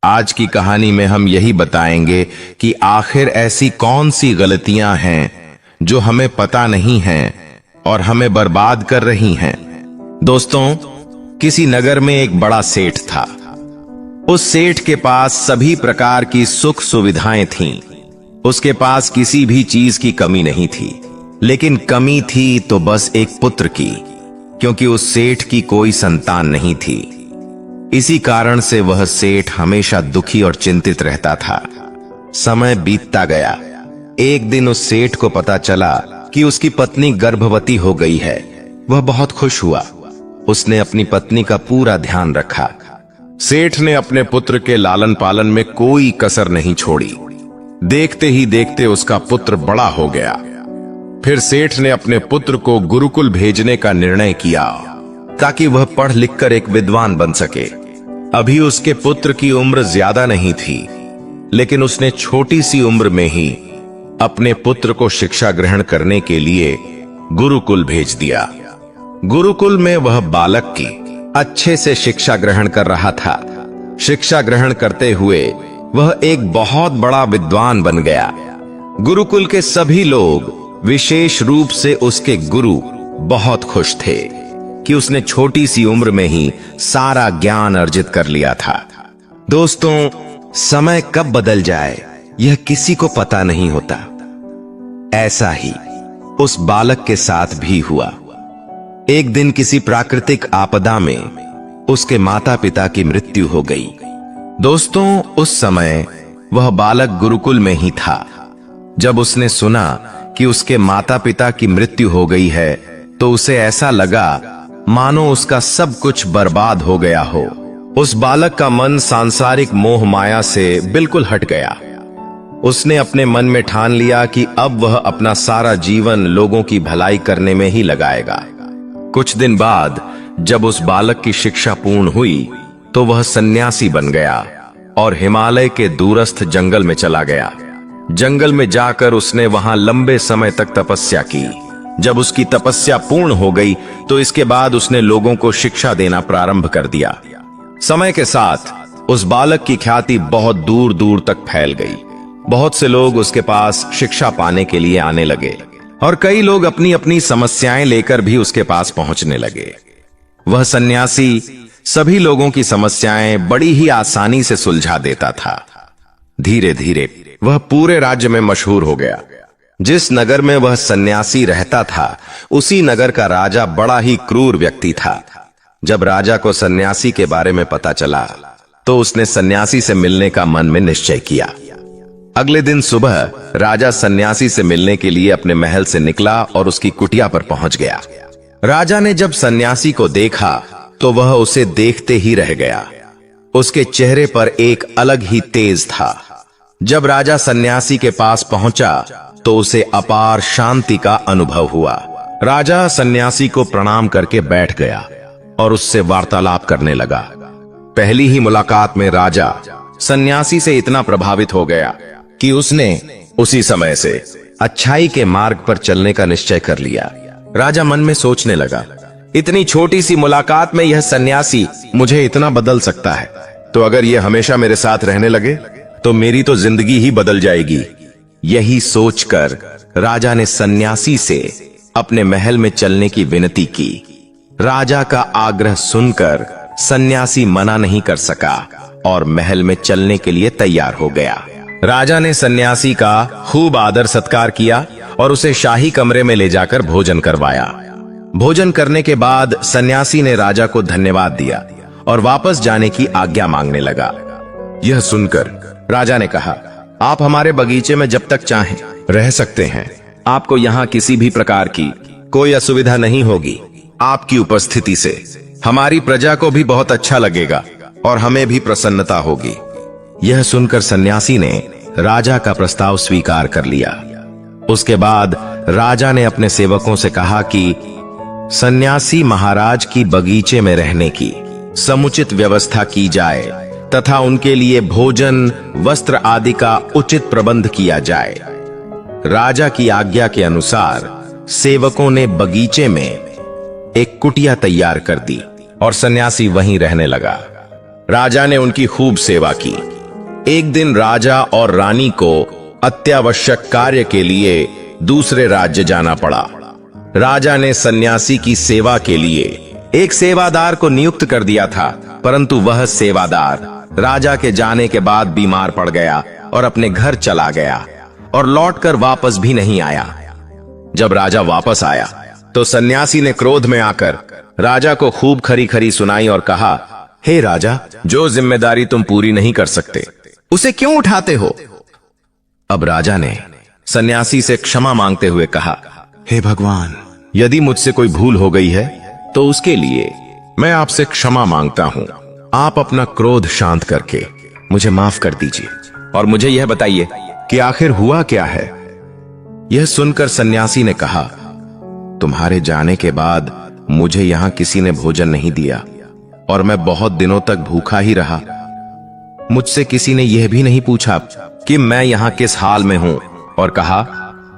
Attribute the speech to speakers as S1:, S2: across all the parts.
S1: आज की कहानी में हम यही बताएंगे कि आखिर ऐसी कौन सी गलतियां हैं जो हमें पता नहीं हैं और हमें बर्बाद कर रही हैं। दोस्तों, किसी नगर में एक बड़ा सेठ था। उस सेठ के पास सभी प्रकार की सुख सुविधाएं थीं। उसके पास किसी भी चीज की कमी नहीं थी, लेकिन कमी थी तो बस एक पुत्र की, क्योंकि उस सेठ की कोई संतान नहीं थी। इसी कारण से वह सेठ हमेशा दुखी और चिंतित रहता था। समय बीतता गया। एक दिन उस सेठ को पता चला कि उसकी पत्नी गर्भवती हो गई है। वह बहुत खुश हुआ। उसने अपनी पत्नी का पूरा ध्यान रखा। सेठ ने अपने पुत्र के लालन पालन में कोई कसर नहीं छोड़ी। देखते ही देखते उसका पुत्र बड़ा हो गया। फिर सेठ ने अपने पुत्र को गुरुकुल भेजने का निर्णय किया, ताकि वह पढ़ लिखकर एक विद्वान बन सके। अभी उसके पुत्र की उम्र ज्यादा नहीं थी, लेकिन उसने छोटी सी उम्र में ही अपने पुत्र को शिक्षा ग्रहण करने के लिए गुरुकुल भेज दिया। गुरुकुल में वह बालक की अच्छे से शिक्षा ग्रहण कर रहा था। शिक्षा ग्रहण करते हुए वह एक बहुत बड़ा विद्वान बन गया। गुरुकुल के सभी लोग, विशेष रूप से उसके गुरु, बहुत खुश थे कि उसने छोटी सी उम्र में ही सारा ज्ञान अर्जित कर लिया था। दोस्तों, समय कब बदल जाए यह किसी को पता नहीं होता। ऐसा ही उस बालक के साथ भी हुआ। एक दिन किसी प्राकृतिक आपदा में उसके माता पिता की मृत्यु हो गई। दोस्तों, उस समय वह बालक गुरुकुल में ही था। जब उसने सुना कि उसके माता पिता की मृत्यु हो गई है, तो उसे ऐसा लगा मानो उसका सब कुछ बर्बाद हो गया हो। उस बालक का मन सांसारिक मोह माया से बिल्कुल हट गया। उसने अपने मन में ठान लिया कि अब वह अपना सारा जीवन लोगों की भलाई करने में ही लगाएगा। कुछ दिन बाद जब उस बालक की शिक्षा पूर्ण हुई, तो वह सन्यासी बन गया और हिमालय के दूरस्थ जंगल में चला गया। जंगल में जाकर उसने वहां लंबे समय तक तपस्या की। जब उसकी तपस्या पूर्ण हो गई, तो इसके बाद उसने लोगों को शिक्षा देना प्रारंभ कर दिया। समय के साथ उस बालक की ख्याति बहुत दूर दूर तक फैल गई। बहुत से लोग उसके पास शिक्षा पाने के लिए आने लगे और कई लोग अपनी अपनी समस्याएं लेकर भी उसके पास पहुंचने लगे। वह सन्यासी सभी लोगों की समस्याएं बड़ी ही आसानी से सुलझा देता था। धीरे धीरे वह पूरे राज्य में मशहूर हो गया। जिस नगर में वह सन्यासी रहता था, उसी नगर का राजा बड़ा ही क्रूर व्यक्ति था। जब राजा को सन्यासी के बारे में पता चला, तो उसने सन्यासी से मिलने का मन में निश्चय किया। अगले दिन सुबह राजा सन्यासी से मिलने के लिए अपने महल से निकला और उसकी कुटिया पर पहुंच गया। राजा ने जब सन्यासी को देखा, तो वह उसे देखते ही रह गया। उसके चेहरे पर एक अलग ही तेज था। जब राजा सन्यासी के पास पहुंचा, तो उसे अपार शांति का अनुभव हुआ। राजा सन्यासी को प्रणाम करके बैठ गया और उससे वार्तालाप करने लगा। पहली ही मुलाकात में राजा सन्यासी से इतना प्रभावित हो गया कि उसने उसी समय से अच्छाई के मार्ग पर चलने का निश्चय कर लिया। राजा मन में सोचने लगा, इतनी छोटी सी मुलाकात में यह सन्यासी मुझे इतना बदल सकता है, तो अगर यह हमेशा मेरे साथ रहने लगे तो मेरी तो जिंदगी ही बदल जाएगी। यही सोचकर राजा ने सन्यासी से अपने महल में चलने की विनती की। राजा का आग्रह सुनकर सन्यासी मना नहीं कर सका और महल में चलने के लिए तैयार हो गया। राजा ने सन्यासी का खूब आदर सत्कार किया और उसे शाही कमरे में ले जाकर भोजन करवाया। भोजन करने के बाद सन्यासी ने राजा को धन्यवाद दिया और वापस जाने की आज्ञा मांगने लगा। यह सुनकर राजा ने कहा, आप हमारे बगीचे में जब तक चाहें रह सकते हैं। आपको यहाँ किसी भी प्रकार की कोई असुविधा नहीं होगी। आपकी उपस्थिति से हमारी प्रजा को भी बहुत अच्छा लगेगा और हमें भी प्रसन्नता होगी। यह सुनकर सन्यासी ने राजा का प्रस्ताव स्वीकार कर लिया। उसके बाद राजा ने अपने सेवकों से कहा कि सन्यासी महाराज की बगीचे में रहने की समुचित व्यवस्था की जाए तथा उनके लिए भोजन, वस्त्र आदि का उचित प्रबंध किया जाए। राजा की आज्ञा के अनुसार सेवकों ने बगीचे में एक कुटिया तैयार कर दी और सन्यासी वहीं रहने लगा। राजा ने उनकी खूब सेवा की। एक दिन राजा और रानी को अत्यावश्यक कार्य के लिए दूसरे राज्य जाना पड़ा। राजा ने सन्यासी की सेवा के लिए एक सेवादार को नियुक्त कर दिया था, परंतु वह सेवादार राजा के जाने के बाद बीमार पड़ गया और अपने घर चला गया और लौटकर वापस भी नहीं आया। जब राजा वापस आया तो सन्यासी ने क्रोध में आकर राजा को खूब खरी खरी सुनाई और कहा, हे राजा, जो जिम्मेदारी तुम पूरी नहीं कर सकते उसे क्यों उठाते हो? अब राजा ने सन्यासी से क्षमा मांगते हुए कहा, हे भगवान, यदि मुझसे कोई भूल हो गई है तो उसके लिए मैं आपसे क्षमा मांगता हूं। आप अपना क्रोध शांत करके मुझे माफ कर दीजिए और मुझे यह बताइए कि आखिर हुआ क्या है। यह सुनकर सन्यासी ने कहा, तुम्हारे जाने के बाद मुझे यहां किसी ने भोजन नहीं दिया और मैं बहुत दिनों तक भूखा ही रहा। मुझसे किसी ने यह भी नहीं पूछा कि मैं यहां किस हाल में हूं और कहा,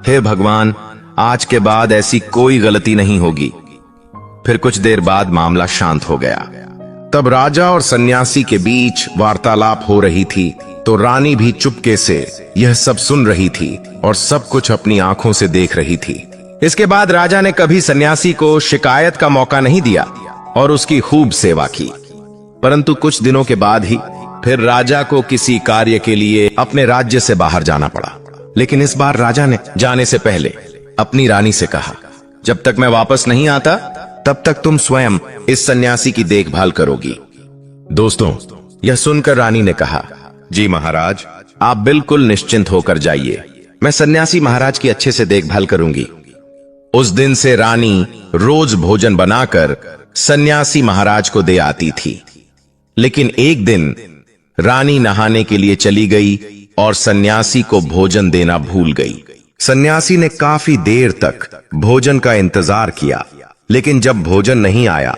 S1: हे भगवान, आज के बाद ऐसी कोई गलती नहीं होगी। फिर कुछ देर बाद मामला शांत हो गया। तब राजा और सन्यासी के बीच वार्तालाप हो रही थी तो रानी भी चुपके से यह सब सुन रही थी और सब कुछ अपनी आंखों से देख रही थी। इसके बाद राजा ने कभी सन्यासी को शिकायत का मौका नहीं दिया और उसकी खूब सेवा की। परंतु कुछ दिनों के बाद ही फिर राजा को किसी कार्य के लिए अपने राज्य से बाहर जाना पड़ा। लेकिन इस बार राजा ने जाने से पहले अपनी रानी से कहा, जब तक मैं वापस नहीं आता तब तक तुम स्वयं इस सन्यासी की देखभाल करोगी। दोस्तों, यह सुनकर रानी ने कहा, जी महाराज, आप बिल्कुल निश्चिंत होकर जाइए, मैं सन्यासी महाराज की अच्छे से देखभाल करूंगी। उस दिन से रानी रोज भोजन बनाकर सन्यासी महाराज को दे आती थी। लेकिन एक दिन रानी नहाने के लिए चली गई और सन्यासी को भोजन देना भूल गई। सन्यासी ने काफी देर तक भोजन का इंतजार किया, लेकिन जब भोजन नहीं आया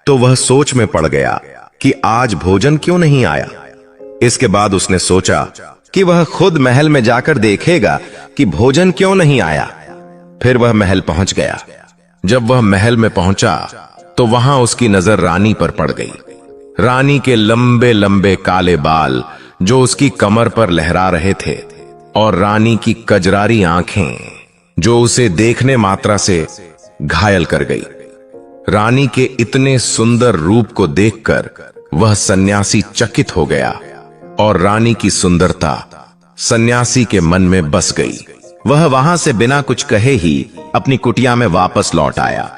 S1: तो वह सोच में पड़ गया कि आज भोजन क्यों नहीं आया। इसके बाद उसने सोचा कि वह खुद महल में जाकर देखेगा कि भोजन क्यों नहीं आया। फिर वह महल पहुंच गया। जब वह महल में पहुंचा तो वहां उसकी नजर रानी पर पड़ गई। रानी के लंबे लंबे काले बाल जो उसकी कमर पर लहरा रहे थे और रानी की कजरारी आंखें जो उसे देखने मात्रा से घायल कर गई। रानी के इतने सुंदर रूप को देखकर वह सन्यासी चकित हो गया और रानी की सुंदरता सन्यासी के मन में बस गई। वह वहां से बिना कुछ कहे ही अपनी कुटिया में वापस लौट आया।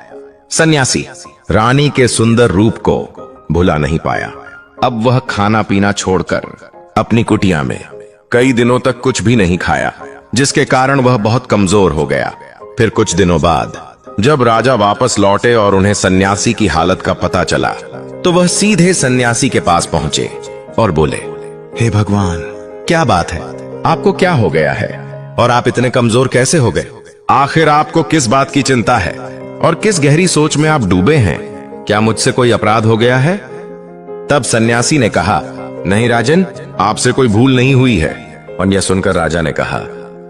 S1: सन्यासी रानी के सुंदर रूप को भुला नहीं पाया। अब वह खाना पीना छोड़कर अपनी कुटिया में कई दिनों तक कुछ भी नहीं खाया, जिसके कारण वह बहुत कमजोर हो गया। फिर कुछ दिनों बाद जब राजा वापस लौटे और उन्हें सन्यासी की हालत का पता चला तो वह सीधे सन्यासी के पास पहुंचे और बोले, हे भगवान, क्या बात है? आपको क्या हो गया है और आप इतने कमजोर कैसे हो गए? आखिर आपको किस बात की चिंता है और किस गहरी सोच में आप डूबे हैं? क्या मुझसे कोई अपराध हो गया है? तब सन्यासी ने कहा, नहीं राजन, आपसे कोई भूल नहीं हुई है। और यह सुनकर राजा ने कहा,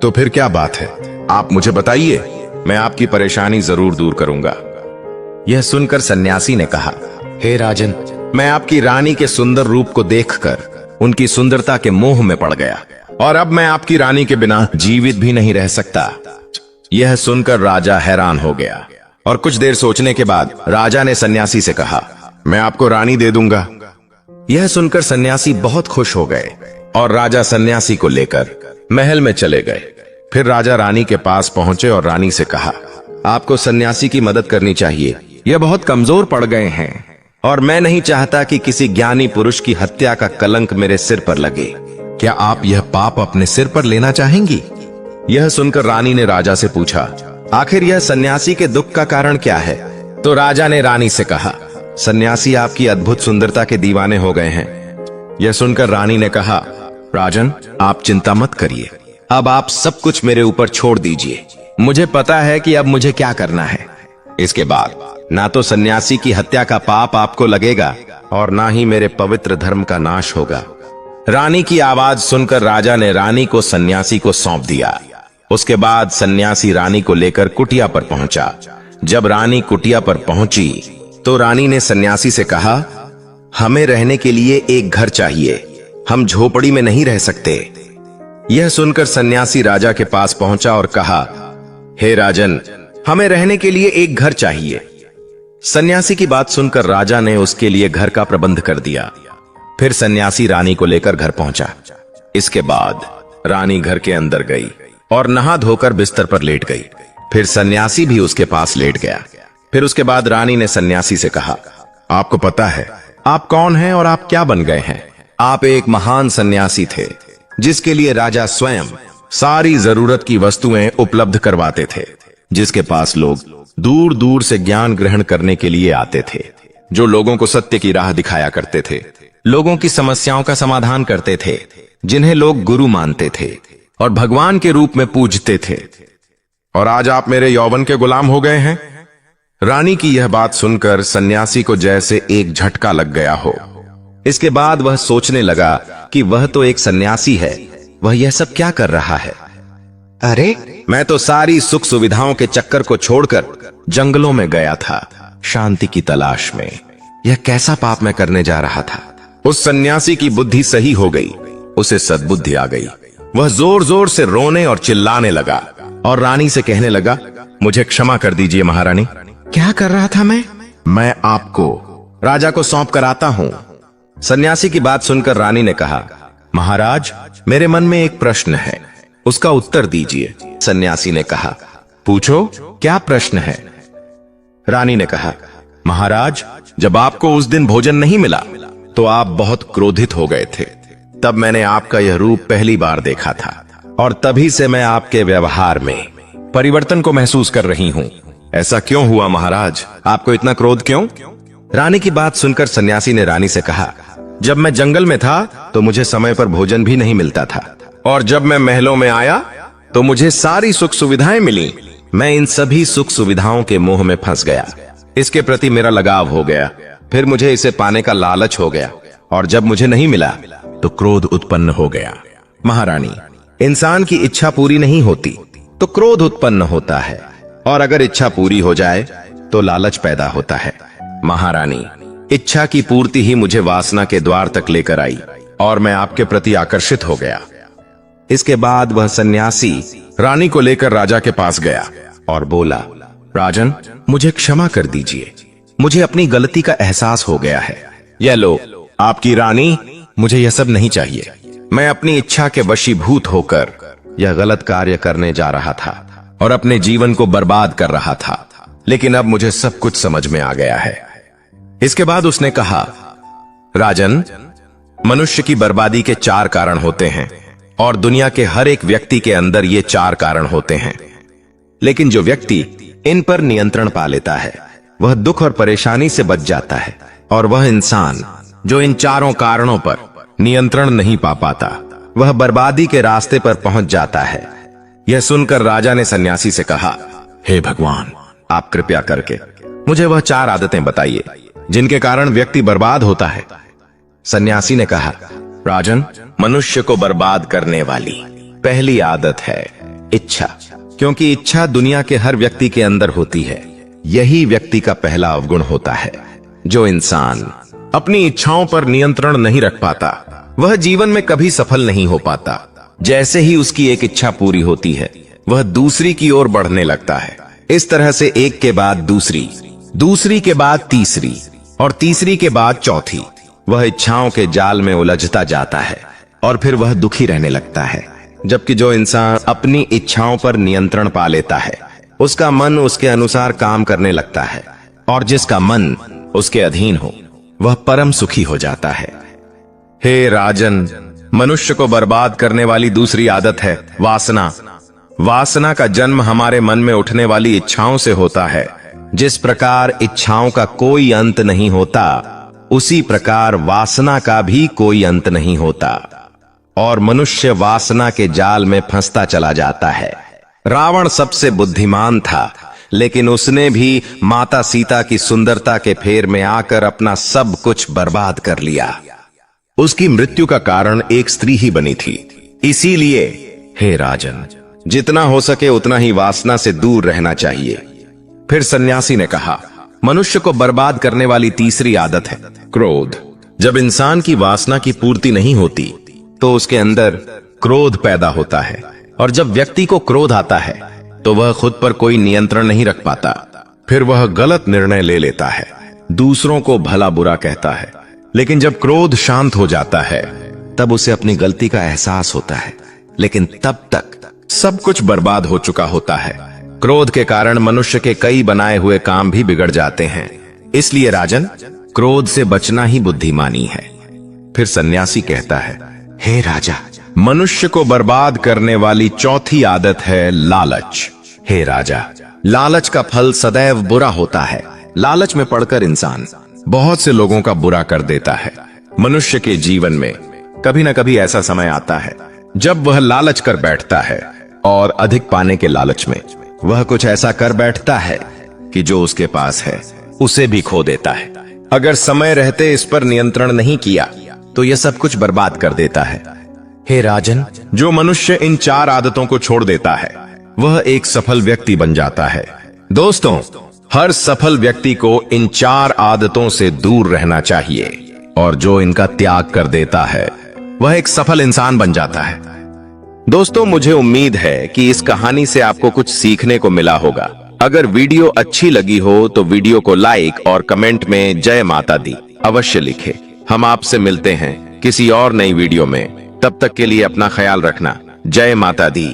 S1: तो फिर क्या बात है? आप मुझे बताइए, मैं आपकी परेशानी जरूर दूर करूंगा। यह सुनकर सन्यासी ने कहा, हे राजन, मैं आपकी रानी के सुंदर रूप को देखकर उनकी सुंदरता के मोह में पड़ गया और अब मैं आपकी रानी के बिना जीवित भी नहीं रह सकता। यह सुनकर राजा हैरान हो गया और कुछ देर सोचने के बाद राजा ने सन्यासी से कहा, मैं आपको रानी दे दूंगा। यह सुनकर सन्यासी बहुत खुश हो गए और राजा सन्यासी को लेकर महल में चले गए। फिर राजा रानी के पास पहुंचे और रानी से कहा, आपको सन्यासी की मदद करनी चाहिए। यह बहुत कमजोर पड़ गए हैं और मैं नहीं चाहता कि किसी ज्ञानी पुरुष की हत्या का कलंक मेरे सिर पर लगे। क्या आप यह पाप अपने सिर पर लेना चाहेंगी? यह सुनकर रानी ने राजा से पूछा, आखिर यह सन्यासी के दुख का कारण क्या है? तो राजा ने रानी से कहा, सन्यासी आपकी अद्भुत सुंदरता के दीवाने हो गए हैं। यह सुनकर रानी ने कहा, राजन, आप चिंता मत करिए, अब आप सब कुछ मेरे ऊपर छोड़ दीजिए। मुझे पता है कि अब मुझे क्या करना है। इसके बाद ना तो सन्यासी की हत्या का पाप आपको लगेगा और ना ही मेरे पवित्र धर्म का नाश होगा। रानी की आवाज सुनकर राजा ने रानी को सन्यासी को सौंप दिया। उसके बाद सन्यासी रानी को लेकर कुटिया पर पहुंचा। जब रानी कुटिया पर पहुंची तो रानी ने सन्यासी से कहा, हमें रहने के लिए एक घर चाहिए, हम झोपड़ी में नहीं रह सकते। यह सुनकर सन्यासी राजा के पास पहुंचा और कहा, हे राजन, हमें रहने के लिए एक घर चाहिए। सन्यासी की बात सुनकर राजा ने उसके लिए घर का प्रबंध कर दिया। फिर सन्यासी रानी को लेकर घर पहुंचा। इसके बाद रानी घर के अंदर गई और नहा धोकर बिस्तर पर लेट गई। फिर सन्यासी भी उसके पास लेट गया। फिर उसके बाद रानी ने सन्यासी से कहा, आपको पता है आप कौन हैं और आप क्या बन गए हैं? आप एक महान सन्यासी थे जिसके लिए राजा स्वयं सारी जरूरत की वस्तुएं उपलब्ध करवाते थे, जिसके पास लोग दूर दूर से ज्ञान ग्रहण करने के लिए आते थे, जो लोगों को सत्य की राह दिखाया करते थे, लोगों की समस्याओं का समाधान करते थे, जिन्हें लोग गुरु मानते थे और भगवान के रूप में पूजते थे। और आज आप मेरे यौवन के गुलाम हो गए हैं। रानी की यह बात सुनकर सन्यासी को जैसे एक झटका लग गया हो। इसके बाद वह सोचने लगा कि वह तो एक सन्यासी है, वह यह सब क्या कर रहा है? अरे, मैं तो सारी सुख सुविधाओं के चक्कर को छोड़कर जंगलों में गया था, शांति की तलाश में। यह कैसा पाप मैं करने जा रहा था? उस सन्यासी की बुद्धि सही हो गई, उसे सद्बुद्धि आ गई। वह जोर जोर से रोने और चिल्लाने लगा और रानी से कहने लगा, मुझे क्षमा कर दीजिए महारानी। क्या कर रहा था मैं आपको राजा को सौंप कर आता हूं। सन्यासी की बात सुनकर रानी ने कहा, महाराज, मेरे मन में एक प्रश्न है, उसका उत्तर दीजिए। सन्यासी ने कहा, पूछो, क्या प्रश्न है? रानी ने कहा, महाराज, जब आपको उस दिन भोजन नहीं मिला तो आप बहुत क्रोधित हो गए थे। तब मैंने आपका यह रूप पहली बार देखा था और तभी से मैं आपके व्यवहार में परिवर्तन को महसूस कर रही हूं। ऐसा क्यों हुआ महाराज? आपको इतना क्रोध क्यों? रानी की बात सुनकर सन्यासी ने रानी से कहा, जब मैं जंगल में था तो मुझे समय पर भोजन भी नहीं मिलता था, और जब मैं महलों में आया तो मुझे सारी सुख सुविधाएं मिली। मैं इन सभी सुख सुविधाओं के मोह में फंस गया, इसके प्रति मेरा लगाव हो गया, फिर मुझे इसे पाने का लालच हो गया, और जब मुझे नहीं मिला तो क्रोध उत्पन्न हो गया। महारानी, इंसान की इच्छा पूरी नहीं होती तो क्रोध उत्पन्न होता है, और अगर इच्छा पूरी हो जाए तो लालच पैदा होता है। महारानी, इच्छा की पूर्ति ही मुझे वासना के द्वार तक लेकर आई और मैं आपके प्रति आकर्षित हो गया। इसके बाद वह सन्यासी रानी को लेकर राजा के पास गया और बोला, राजन, मुझे क्षमा कर दीजिए, मुझे अपनी गलती का एहसास हो गया है। यह लो आपकी रानी, मुझे यह सब नहीं चाहिए। मैं अपनी इच्छा के वशीभूत होकर यह गलत कार्य करने जा रहा था और अपने जीवन को बर्बाद कर रहा था, लेकिन अब मुझे सब कुछ समझ में आ गया है। इसके बाद उसने कहा, राजन, मनुष्य की बर्बादी के 4 कारण होते हैं और दुनिया के हर एक व्यक्ति के अंदर ये 4 कारण होते हैं, लेकिन जो व्यक्ति इन पर नियंत्रण पा लेता है वह दुख और परेशानी से बच जाता है, और वह इंसान जो इन 4 कारणों पर नियंत्रण नहीं पा पाता वह बर्बादी के रास्ते पर पहुंच जाता है। यह सुनकर राजा ने सन्यासी से कहा, हे भगवान, आप कृपया करके मुझे वह 4 आदतें बताइए जिनके कारण व्यक्ति बर्बाद होता है। सन्यासी ने कहा, राजन, मनुष्य को बर्बाद करने वाली पहली आदत है इच्छा, क्योंकि इच्छा दुनिया के हर व्यक्ति के अंदर होती है। यही व्यक्ति का पहला अवगुण होता है। जो इंसान अपनी इच्छाओं पर नियंत्रण नहीं रख पाता वह जीवन में कभी सफल नहीं हो पाता। जैसे ही उसकी एक इच्छा पूरी होती है वह दूसरी की ओर बढ़ने लगता है। इस तरह से एक के बाद दूसरी, दूसरी के बाद तीसरी और तीसरी के बाद चौथी, वह इच्छाओं के जाल में उलझता जाता है और फिर वह दुखी रहने लगता है। जबकि जो इंसान अपनी इच्छाओं पर नियंत्रण पा लेता है उसका मन उसके अनुसार काम करने लगता है, और जिसका मन उसके अधीन हो वह परम सुखी हो जाता है। हे राजन, मनुष्य को बर्बाद करने वाली दूसरी आदत है वासना। वासना का जन्म हमारे मन में उठने वाली इच्छाओं से होता है। जिस प्रकार इच्छाओं का कोई अंत नहीं होता उसी प्रकार वासना का भी कोई अंत नहीं होता, और मनुष्य वासना के जाल में फंसता चला जाता है। रावण सबसे बुद्धिमान था, लेकिन उसने भी माता सीता की सुंदरता के फेर में आकर अपना सब कुछ बर्बाद कर लिया। उसकी मृत्यु का कारण एक स्त्री ही बनी थी। इसीलिए हे राजन, जितना हो सके उतना ही वासना से दूर रहना चाहिए। फिर सन्यासी ने कहा, मनुष्य को बर्बाद करने वाली तीसरी आदत है क्रोध। जब इंसान की वासना की पूर्ति नहीं होती तो उसके अंदर क्रोध पैदा होता है, और जब व्यक्ति को क्रोध आता है तो वह खुद पर कोई नियंत्रण नहीं रख पाता। फिर वह गलत निर्णय ले लेता है, दूसरों को भला बुरा कहता है। लेकिन जब क्रोध शांत हो जाता है तब उसे अपनी गलती का एहसास होता है, लेकिन तब तक सब कुछ बर्बाद हो चुका होता है। क्रोध के कारण मनुष्य के कई बनाए हुए काम भी बिगड़ जाते हैं। इसलिए राजन, क्रोध से बचना ही बुद्धिमानी है। फिर सन्यासी कहता है, हे राजा, मनुष्य को बर्बाद करने वाली चौथी आदत है लालच। हे राजा, लालच का फल सदैव बुरा होता है। लालच में पड़कर इंसान बहुत से लोगों का बुरा कर देता है। मनुष्य के जीवन में कभी न कभी ऐसा समय आता है जब वह लालच कर बैठता है, और अधिक पाने के लालच में वह कुछ ऐसा कर बैठता है कि जो उसके पास है उसे भी खो देता है। अगर समय रहते इस पर नियंत्रण नहीं किया तो यह सब कुछ बर्बाद कर देता है। हे राजन, जो मनुष्य इन 4 आदतों को छोड़ देता है वह एक सफल व्यक्ति बन जाता है। दोस्तों, हर सफल व्यक्ति को इन 4 आदतों से दूर रहना चाहिए, और जो इनका त्याग कर देता है वह एक सफल इंसान बन जाता है। दोस्तों, मुझे उम्मीद है कि इस कहानी से आपको कुछ सीखने को मिला होगा। अगर वीडियो अच्छी लगी हो तो वीडियो को लाइक और कमेंट में जय माता दी अवश्य लिखें। हम आपसे मिलते हैं किसी और नई वीडियो में। तब तक के लिए अपना ख्याल रखना। जय माता दी।